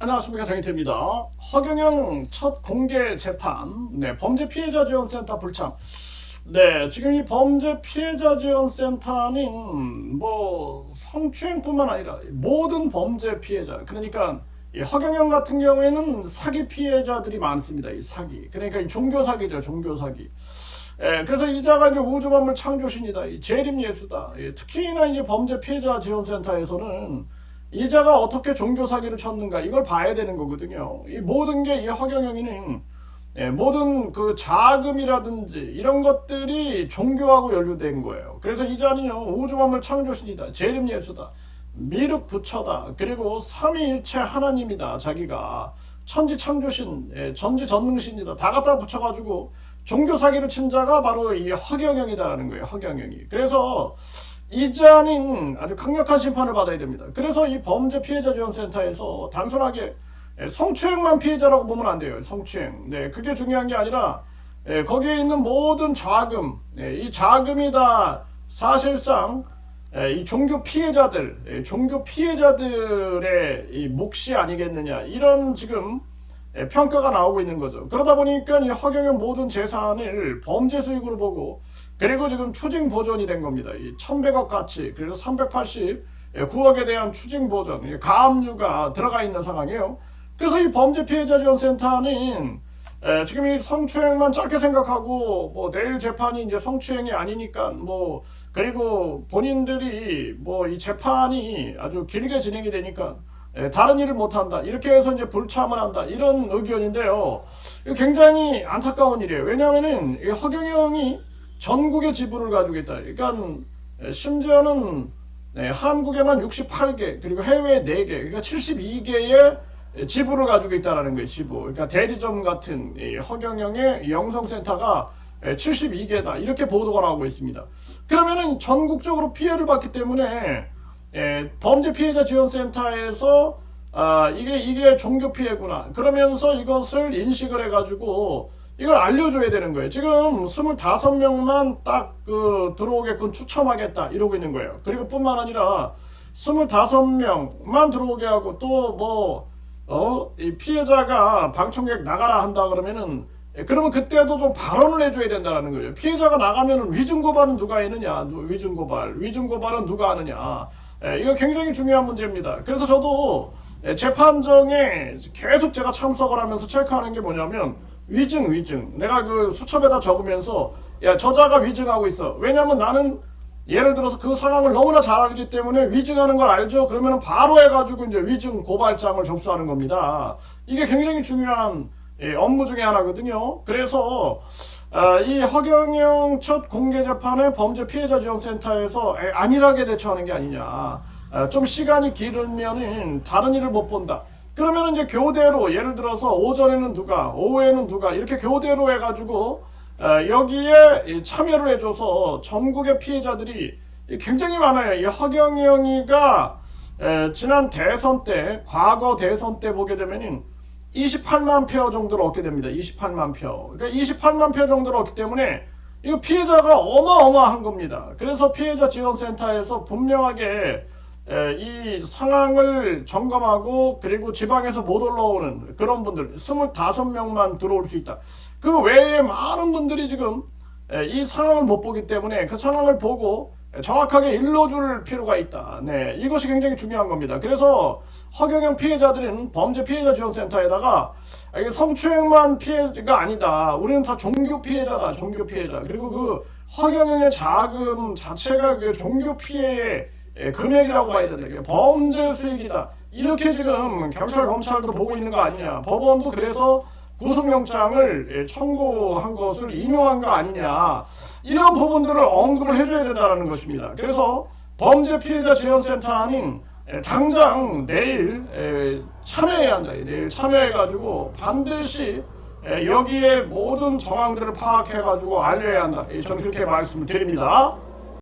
안녕하십니까, 정희태입니다. 허경영 첫 공개 재판, 범죄 피해자 지원센터 불참. 지금 이 범죄 피해자 지원센터는 성추행뿐만 아니라 모든 범죄 피해자, 그러니까 이 허경영 같은 경우에는 사기 피해자들이 많습니다. 이 사기, 그러니까 이 종교 사기죠, 종교 사기. 그래서 이자가 이제 우주만물 창조신이다, 이 재림 예수다. 특히나 이제 범죄 피해자 지원센터에서는 이자가 어떻게 종교 사기를 쳤는가 이걸 봐야 되는 거거든요. 이 모든 게 이 허경영이는 모든 그 자금이라든지 이런 것들이 종교하고 연루된 거예요. 그래서 이자는요, 우주만물 창조신이다, 재림 예수다, 미륵 부처다, 그리고 삼위일체 하나님이다, 자기가 천지 창조신, 전지 전능신이다, 다 갖다 붙여가지고 종교 사기를 친 자가 바로 이 허경영이다라는 거예요. 허경영이. 그래서 이자는 아주 강력한 심판을 받아야 됩니다. 그래서 이 범죄 피해자 지원센터에서 단순하게 성추행만 피해자라고 보면 안 돼요. 성추행. 그게 중요한 게 아니라 거기에 있는 모든 자금, 이 자금이 다 사실상 이 종교 피해자들, 종교 피해자들의 이 몫이 아니겠느냐, 이런 지금 평가가 나오고 있는 거죠. 그러다 보니까 이 허경영 모든 재산을 범죄 수익으로 보고, 그리고 지금 추징 보전이 된 겁니다. 이 1100억 가치, 그래서 389억에 대한 추징 보전, 가압류가 들어가 있는 상황이에요. 그래서 이 범죄 피해자 지원센터는 지금 이 성추행만 짧게 생각하고, 내일 재판이 이제 성추행이 아니니까, 그리고 본인들이 이 재판이 아주 길게 진행이 되니까 다른 일을 못한다, 이렇게 해서 이제 불참을 한다, 이런 의견인데요. 이거 굉장히 안타까운 일이에요. 왜냐하면은 이 허경영이 전국의 지부를 가지고 있다. 그러니까 심지어는 한국에만 68개, 그리고 해외에 4개, 그러니까 72개의 지부를 가지고 있다는 거예요. 지부. 그러니까 대리점 같은 이 허경영의 영성센터가 72개다, 이렇게 보도가 나오고 있습니다. 그러면은 전국적으로 피해를 받기 때문에 범죄 피해자 지원센터에서 이게 종교 피해구나, 그러면서 이것을 인식을 해가지고 이걸 알려줘야 되는 거예요. 지금 25명만 딱 들어오게끔 추첨하겠다, 이러고 있는 거예요. 그리고 뿐만 아니라 25명만 들어오게 하고, 또 이 피해자가 방청객 나가라 한다 그러면은, 그러면 그때도 좀 발언을 해줘야 된다는 거예요. 피해자가 나가면은 위증고발은 누가 했느냐, 위증고발은 누가 하느냐. 이거 굉장히 중요한 문제입니다. 그래서 저도 재판정에 계속 제가 참석을 하면서 체크하는 게 뭐냐면, 위증. 내가 그 수첩에다 적으면서, 야, 저자가 위증하고 있어. 왜냐면 나는 예를 들어서 그 상황을 너무나 잘 알기 때문에 위증하는 걸 알죠. 그러면 바로 해가지고 이제 위증 고발장을 접수하는 겁니다. 이게 굉장히 중요한 업무 중에 하나거든요. 그래서 이 허경영 첫 공개 재판의 범죄 피해자 지원센터에서 안일하게 대처하는 게 아니냐. 좀 시간이 길으면은 다른 일을 못 본다. 그러면 이제 교대로, 예를 들어서 오전에는 누가, 오후에는 누가, 이렇게 교대로 해가지고 여기에 참여를 해줘서 전국의 피해자들이 굉장히 많아요. 이 허경영이가 지난 대선 때, 과거 대선 때 보게 되면은 28만 표 정도를 얻게 됩니다. 28만 표. 그러니까 28만 표 정도를 얻기 때문에 이거 피해자가 어마어마한 겁니다. 그래서 피해자 지원센터에서 분명하게 이 상황을 점검하고, 그리고 지방에서 못 올라오는 그런 분들 25명만 들어올 수 있다. 그 외에 많은 분들이 지금 이 상황을 못 보기 때문에 그 상황을 보고 정확하게 일러줄 필요가 있다. 이것이 굉장히 중요한 겁니다. 그래서 허경영 피해자들은 범죄 피해자 지원센터에다가 성추행만 피해자가 아니다, 우리는 다 종교 피해자다, 종교 피해자. 그리고 그 허경영의 자금 자체가 그 종교 피해의 금액이라고 봐야 된다, 범죄 수익이다, 이렇게 지금 경찰 검찰도 보고 있는 거 아니냐, 법원도 그래서 구속영장을 청구한 것을 인용한 거 아니냐, 이런 부분들을 언급을 해줘야 된다는 것입니다. 그래서 범죄 피해자 지원센터는 당장 내일 참여해야 한다. 내일 참여해가지고 반드시 여기에 모든 정황들을 파악해가지고 알려야 한다. 저는 그렇게 말씀을 드립니다.